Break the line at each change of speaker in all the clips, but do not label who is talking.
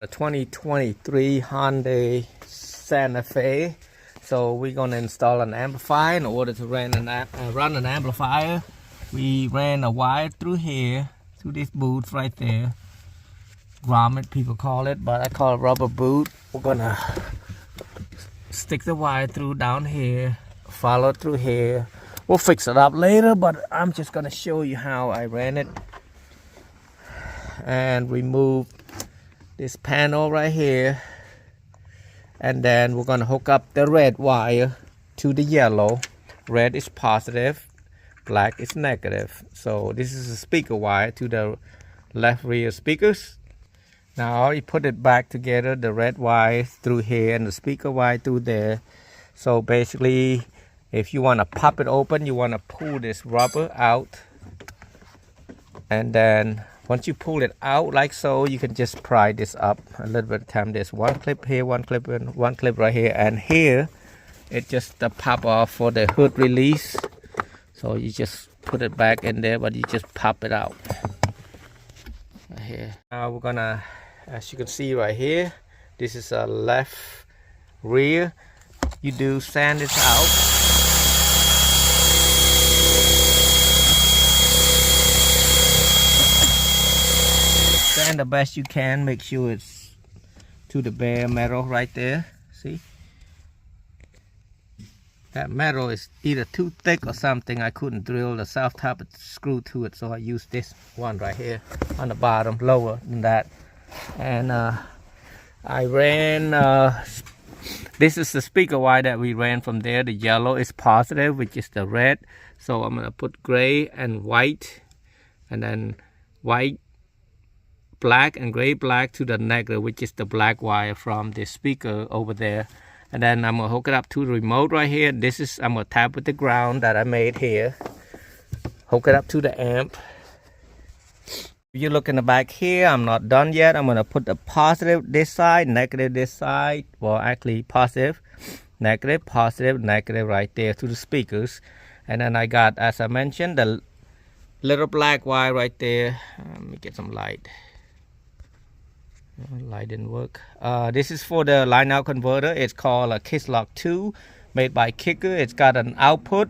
A 2023 Hyundai Santa Fe. So we're gonna install an amplifier. In order to run an amplifier, we ran a wire through here, through this boot right there. Grommet people call it, but I call it rubber boot. We're gonna stick the wire through down here, follow through here. We'll fix it up later, but I'm just gonna show you how I ran it. And remove this panel right here, and then we're going to hook up the red wire to the yellow. Red is positive, black is negative. So this is a speaker wire to the left rear speakers. Now I already put it back together, the red wire through here and the speaker wire through there. So basically, if you want to pop it open, you want to pull this rubber out, and then once you pull it out like so, you can just pry this up a little bit of time. There's one clip here, one clip and one clip right here, and here it just pop off for the hood release. So you just put it back in there, but you just pop it out right here. Now we're gonna, as you can see right here, this is a left rear. You do sand this out. Sand the best you can. Make sure it's to the bare metal right there. See, that metal is either too thick or something. I couldn't drill the south top screw to it, so I used this one right here on the bottom, lower than that. And I ran this is the speaker wire that we ran from there. The yellow is positive, which is the red. So I'm gonna put gray and white, and then white, black and gray black to the negative, which is the black wire from the speaker over there. And then I'm gonna hook it up to the remote right here. This is, I'm gonna tap with the ground that I made here, hook it up to the amp. If you look in the back here, I'm not done yet. I'm gonna put the positive this side, negative this side. Well, actually positive, negative right there to the speakers. And then I got, as I mentioned, the little black wire right there. Let me get some light. Light didn't work. This is for the line out converter. It's called a Lock 2, made by Kicker. It's got an output.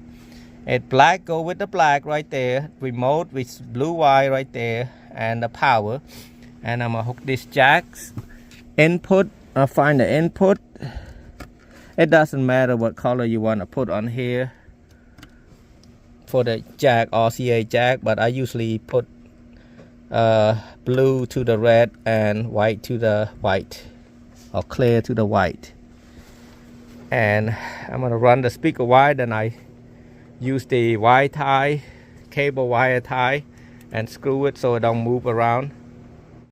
It's black, go with the black right there. Remote with blue wire right there, and the power. And I'm gonna hook this jack's input. I'll find the input. It doesn't matter what color you want to put on here for the jack, RCA jack, but I usually put blue to the red and white to the white, or clear to the white. And I'm gonna run the speaker wire. Then I use the wire tie, cable wire tie, and screw it so it don't move around.